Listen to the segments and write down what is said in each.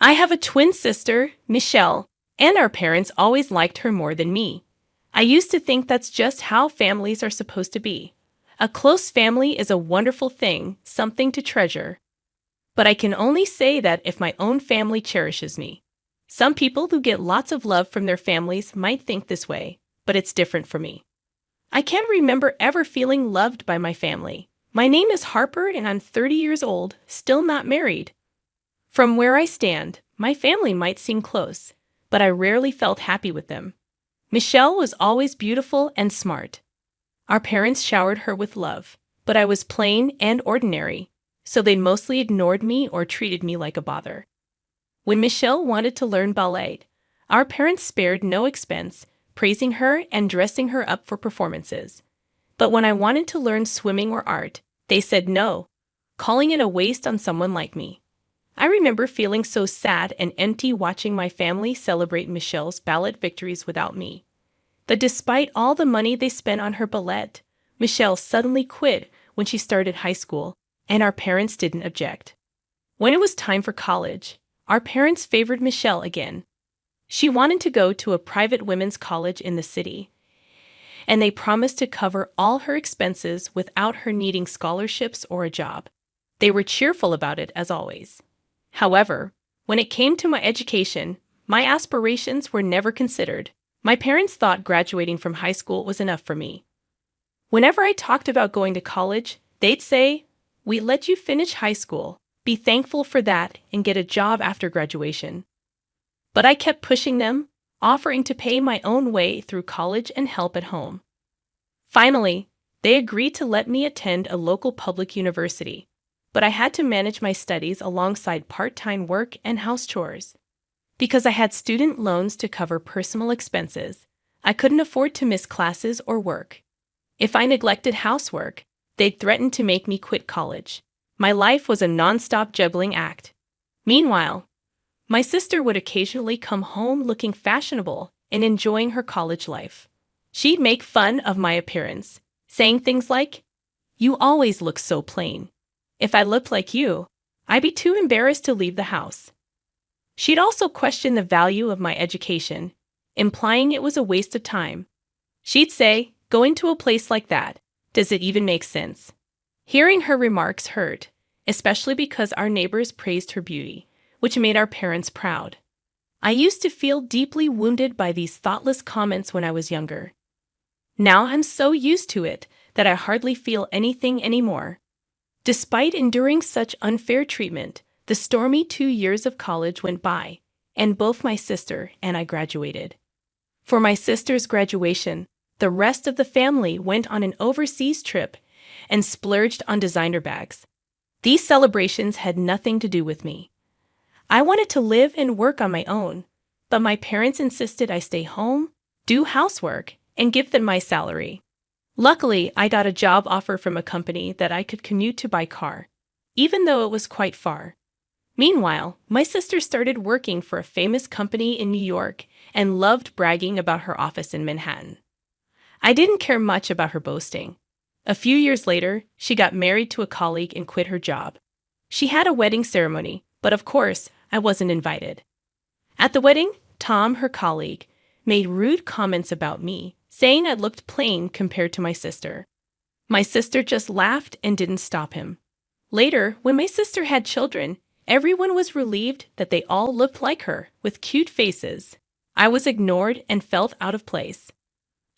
I have a twin sister, Michelle, and our parents always liked her more than me. I used to think that's just how families are supposed to be. A close family is a wonderful thing, something to treasure. But I can only say that if my own family cherishes me. Some people who get lots of love from their families might think this way, but it's different for me. I can't remember ever feeling loved by my family. My name is Harper and I'm 30 years old, still not married. From where I stand, my family might seem close, but I rarely felt happy with them. Michelle was always beautiful and smart. Our parents showered her with love, but I was plain and ordinary, so they mostly ignored me or treated me like a bother. When Michelle wanted to learn ballet, our parents spared no expense, praising her and dressing her up for performances. But when I wanted to learn swimming or art, they said no, calling it a waste on someone like me. I remember feeling so sad and empty watching my family celebrate Michelle's ballet victories without me. But despite all the money they spent on her ballet, Michelle suddenly quit when she started high school, and our parents didn't object. When it was time for college, our parents favored Michelle again. She wanted to go to a private women's college in the city, and they promised to cover all her expenses without her needing scholarships or a job. They were cheerful about it as always. However, when it came to my education, my aspirations were never considered. My parents thought graduating from high school was enough for me. Whenever I talked about going to college, they'd say, "We let you finish high school, be thankful for that, and get a job after graduation." But I kept pushing them, offering to pay my own way through college and help at home. Finally, they agreed to let me attend a local public university, but I had to manage my studies alongside part-time work and house chores. Because I had student loans to cover personal expenses, I couldn't afford to miss classes or work. If I neglected housework, they'd threaten to make me quit college. My life was a non-stop juggling act. Meanwhile, my sister would occasionally come home looking fashionable and enjoying her college life. She'd make fun of my appearance, saying things like, "You always look so plain. If I looked like you, I'd be too embarrassed to leave the house." She'd also question the value of my education, implying it was a waste of time. She'd say, "Going to a place like that, does it even make sense?" Hearing her remarks hurt, especially because our neighbors praised her beauty, which made our parents proud. I used to feel deeply wounded by these thoughtless comments when I was younger. Now I'm so used to it that I hardly feel anything anymore. Despite enduring such unfair treatment, the stormy 2 years of college went by, and both my sister and I graduated. For my sister's graduation, the rest of the family went on an overseas trip and splurged on designer bags. These celebrations had nothing to do with me. I wanted to live and work on my own, but my parents insisted I stay home, do housework, and give them my salary. Luckily, I got a job offer from a company that I could commute to by car, even though it was quite far. Meanwhile, my sister started working for a famous company in New York and loved bragging about her office in Manhattan. I didn't care much about her boasting. A few years later, she got married to a colleague and quit her job. She had a wedding ceremony, but of course, I wasn't invited. At the wedding, Tom, her colleague, made rude comments about me, saying I looked plain compared to my sister. My sister just laughed and didn't stop him. Later, when my sister had children, everyone was relieved that they all looked like her, with cute faces. I was ignored and felt out of place.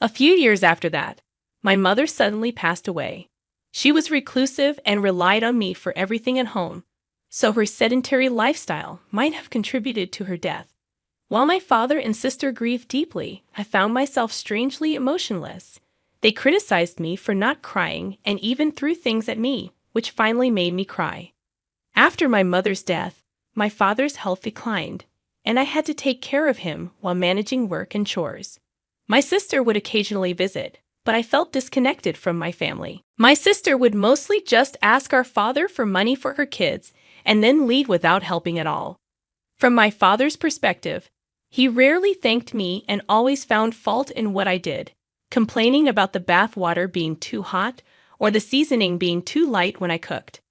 A few years after that, my mother suddenly passed away. She was reclusive and relied on me for everything at home, so her sedentary lifestyle might have contributed to her death. While my father and sister grieved deeply, I found myself strangely emotionless. They criticized me for not crying and even threw things at me, which finally made me cry. After my mother's death, my father's health declined, and I had to take care of him while managing work and chores. My sister would occasionally visit, but I felt disconnected from my family. My sister would mostly just ask our father for money for her kids and then leave without helping at all. From my father's perspective, he rarely thanked me and always found fault in what I did, complaining about the bath water being too hot or the seasoning being too light when I cooked.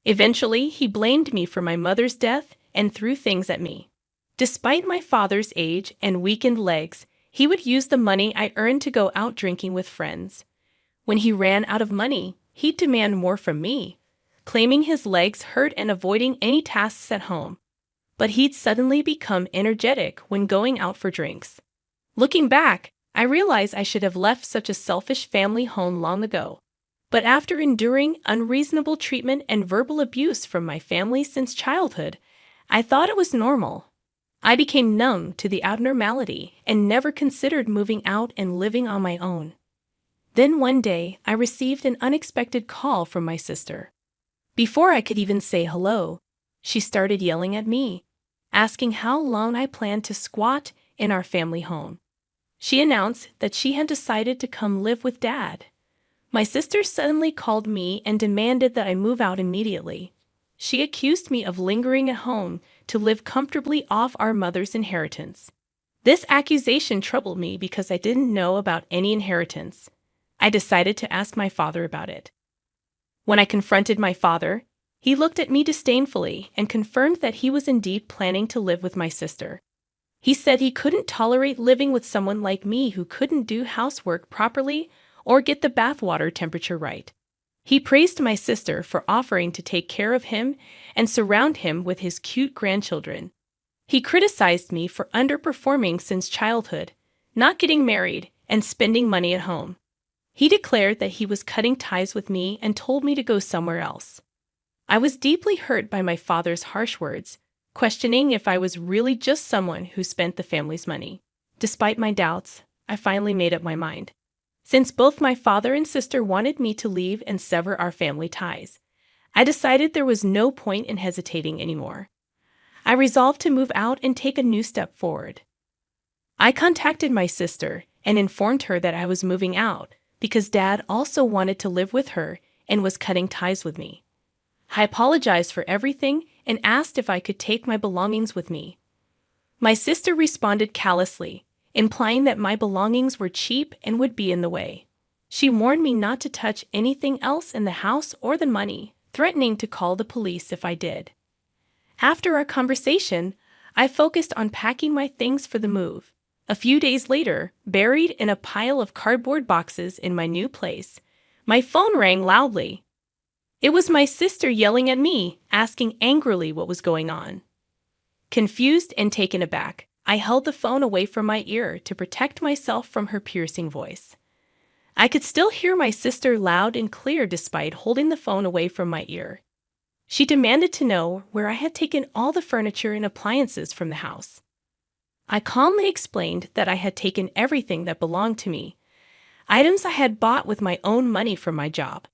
Eventually, he blamed me for my mother's death and threw things at me. Despite my father's age and weakened legs, he would use the money I earned to go out drinking with friends. When he ran out of money, he'd demand more from me, claiming his legs hurt and avoiding any tasks at home. But he'd suddenly become energetic when going out for drinks. Looking back, I realize I should have left such a selfish family home long ago. But after enduring unreasonable treatment and verbal abuse from my family since childhood, I thought it was normal. I became numb to the abnormality and never considered moving out and living on my own. Then one day, I received an unexpected call from my sister. Before I could even say hello, she started yelling at me, asking how long I planned to squat in our family home. She announced that she had decided to come live with Dad. My sister suddenly called me and demanded that I move out immediately. She accused me of lingering at home to live comfortably off our mother's inheritance. This accusation troubled me because I didn't know about any inheritance. I decided to ask my father about it. When I confronted my father, he looked at me disdainfully and confirmed that he was indeed planning to live with my sister. He said he couldn't tolerate living with someone like me who couldn't do housework properly or get the bathwater temperature right. He praised my sister for offering to take care of him and surround him with his cute grandchildren. He criticized me for underperforming since childhood, not getting married, and spending money at home. He declared that he was cutting ties with me and told me to go somewhere else. I was deeply hurt by my father's harsh words, questioning if I was really just someone who spent the family's money. Despite my doubts, I finally made up my mind. Since both my father and sister wanted me to leave and sever our family ties, I decided there was no point in hesitating anymore. I resolved to move out and take a new step forward. I contacted my sister and informed her that I was moving out because Dad also wanted to live with her and was cutting ties with me. I apologized for everything and asked if I could take my belongings with me. My sister responded callously, implying that my belongings were cheap and would be in the way. She warned me not to touch anything else in the house or the money, threatening to call the police if I did. After our conversation, I focused on packing my things for the move. A few days later, buried in a pile of cardboard boxes in my new place, my phone rang loudly. It was my sister yelling at me, asking angrily what was going on. Confused and taken aback, I held the phone away from my ear to protect myself from her piercing voice. I could still hear my sister loud and clear despite holding the phone away from my ear. She demanded to know where I had taken all the furniture and appliances from the house. I calmly explained that I had taken everything that belonged to me, items I had bought with my own money from my job.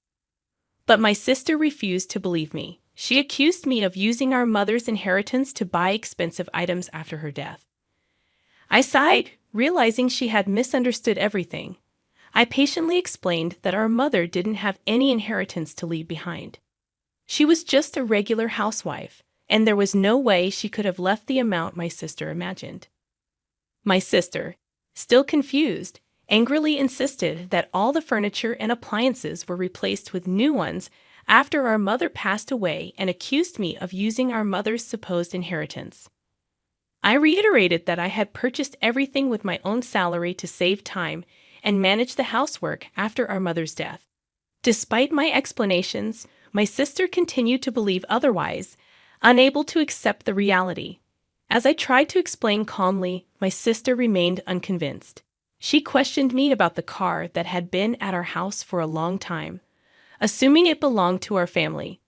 But my sister refused to believe me. She accused me of using our mother's inheritance to buy expensive items after her death. I sighed, realizing she had misunderstood everything. I patiently explained that our mother didn't have any inheritance to leave behind. She was just a regular housewife, and there was no way she could have left the amount my sister imagined. My sister, still confused, angrily insisted that all the furniture and appliances were replaced with new ones after our mother passed away and accused me of using our mother's supposed inheritance. I reiterated that I had purchased everything with my own salary to save time and manage the housework after our mother's death. Despite my explanations, my sister continued to believe otherwise, unable to accept the reality. As I tried to explain calmly, my sister remained unconvinced. She questioned me about the car that had been at our house for a long time, assuming it belonged to our family.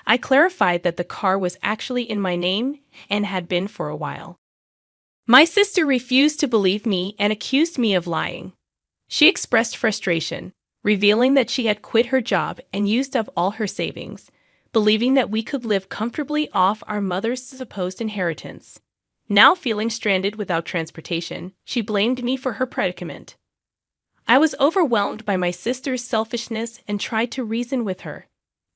I clarified that the car was actually in my name and had been for a while. My sister refused to believe me and accused me of lying. She expressed frustration, revealing that she had quit her job and used up all her savings, believing that we could live comfortably off our mother's supposed inheritance. Now feeling stranded without transportation, she blamed me for her predicament. I was overwhelmed by my sister's selfishness and tried to reason with her,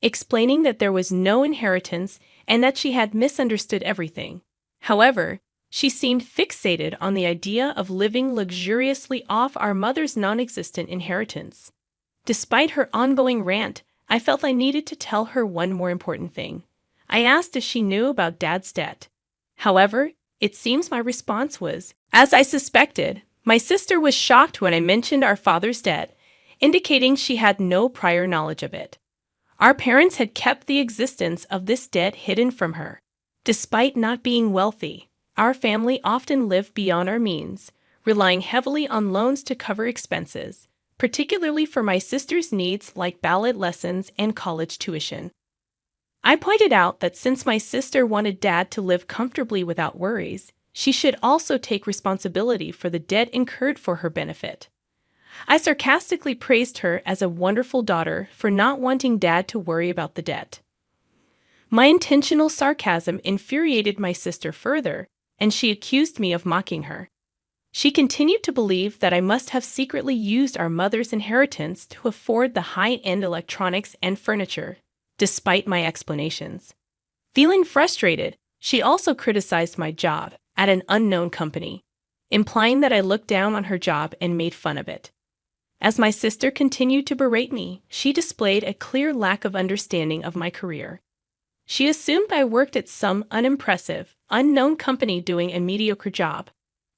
explaining that there was no inheritance and that she had misunderstood everything. However, she seemed fixated on the idea of living luxuriously off our mother's non-existent inheritance. Despite her ongoing rant, I felt I needed to tell her one more important thing. I asked if she knew about Dad's debt. However, it seems my response was, as I suspected. My sister was shocked when I mentioned our father's debt, indicating she had no prior knowledge of it. Our parents had kept the existence of this debt hidden from her. Despite not being wealthy, our family often lived beyond our means, relying heavily on loans to cover expenses, particularly for my sister's needs like ballet lessons and college tuition. I pointed out that since my sister wanted Dad to live comfortably without worries, she should also take responsibility for the debt incurred for her benefit. I sarcastically praised her as a wonderful daughter for not wanting Dad to worry about the debt. My intentional sarcasm infuriated my sister further, and she accused me of mocking her. She continued to believe that I must have secretly used our mother's inheritance to afford the high-end electronics and furniture, despite my explanations. Feeling frustrated, she also criticized my job at an unknown company, implying that I looked down on her job and made fun of it. As my sister continued to berate me, she displayed a clear lack of understanding of my career. She assumed I worked at some unimpressive, unknown company doing a mediocre job.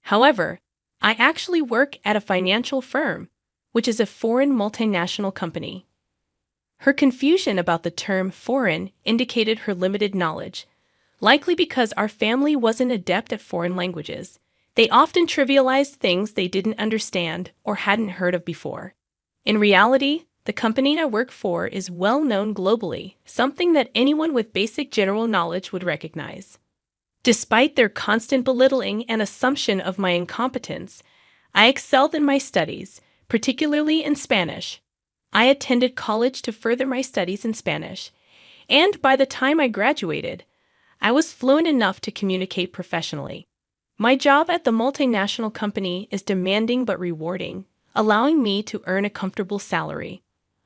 However, I actually work at a financial firm, which is a foreign multinational company. Her confusion about the term foreign indicated her limited knowledge, likely because our family wasn't adept at foreign languages. They often trivialized things they didn't understand or hadn't heard of before. In reality, the company I work for is well known globally, something that anyone with basic general knowledge would recognize. Despite their constant belittling and assumption of my incompetence, I excelled in my studies, particularly in Spanish. I attended college to further my studies in Spanish, and by the time I graduated, I was fluent enough to communicate professionally. My job at the multinational company is demanding but rewarding, allowing me to earn a comfortable salary.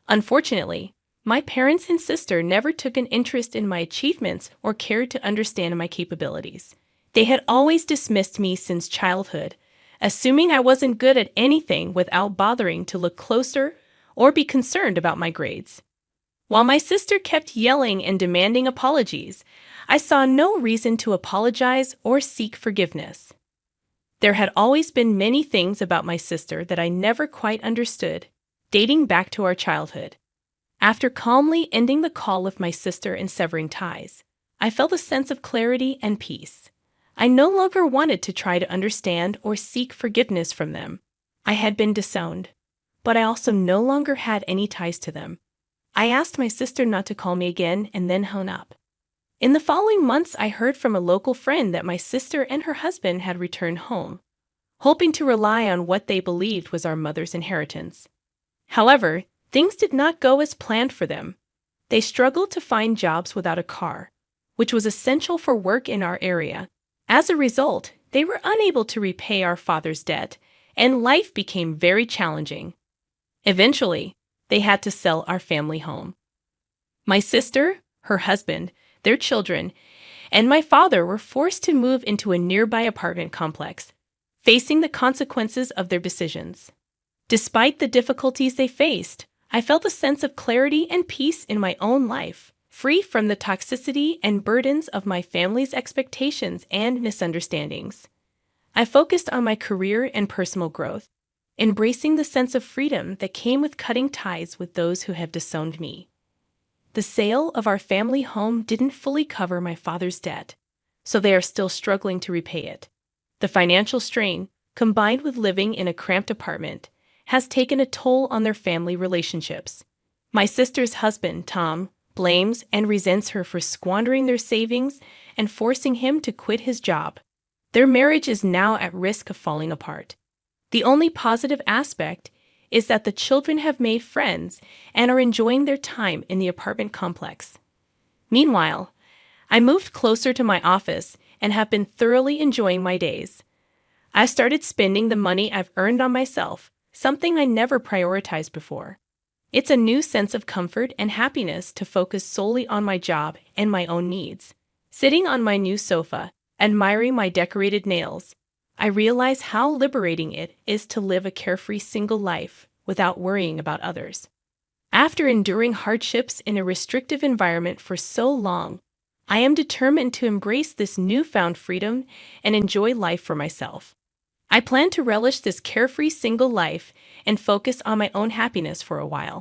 Unfortunately, my parents and sister never took an interest in my achievements or cared to understand my capabilities. They had always dismissed me since childhood, assuming I wasn't good at anything without bothering to look closer or be concerned about my grades. While my sister kept yelling and demanding apologies, I saw no reason to apologize or seek forgiveness. There had always been many things about my sister that I never quite understood, dating back to our childhood. After calmly ending the call with my sister and severing ties, I felt a sense of clarity and peace. I no longer wanted to try to understand or seek forgiveness from them. I had been disowned, but I also no longer had any ties to them. I asked my sister not to call me again and then hung up. In the following months, I heard from a local friend that my sister and her husband had returned home, hoping to rely on what they believed was our mother's inheritance. However, things did not go as planned for them. They struggled to find jobs without a car, which was essential for work in our area. As a result, they were unable to repay our father's debt, and life became very challenging. Eventually, they had to sell our family home. My sister, her husband, their children, and my father were forced to move into a nearby apartment complex, facing the consequences of their decisions. Despite the difficulties they faced, I felt a sense of clarity and peace in my own life, free from the toxicity and burdens of my family's expectations and misunderstandings. I focused on my career and personal growth, embracing the sense of freedom that came with cutting ties with those who have disowned me. The sale of our family home didn't fully cover my father's debt, so they are still struggling to repay it. The financial strain, combined with living in a cramped apartment, has taken a toll on their family relationships. My sister's husband, Tom, blames and resents her for squandering their savings and forcing him to quit his job. Their marriage is now at risk of falling apart. The only positive aspect is that the children have made friends and are enjoying their time in the apartment complex. Meanwhile, I moved closer to my office and have been thoroughly enjoying my days. I started spending the money I've earned on myself, something I never prioritized before. It's a new sense of comfort and happiness to focus solely on my job and my own needs. Sitting on my new sofa, admiring my decorated nails, I realize how liberating it is to live a carefree single life without worrying about others. After enduring hardships in a restrictive environment for so long, I am determined to embrace this newfound freedom and enjoy life for myself. I plan to relish this carefree single life and focus on my own happiness for a while.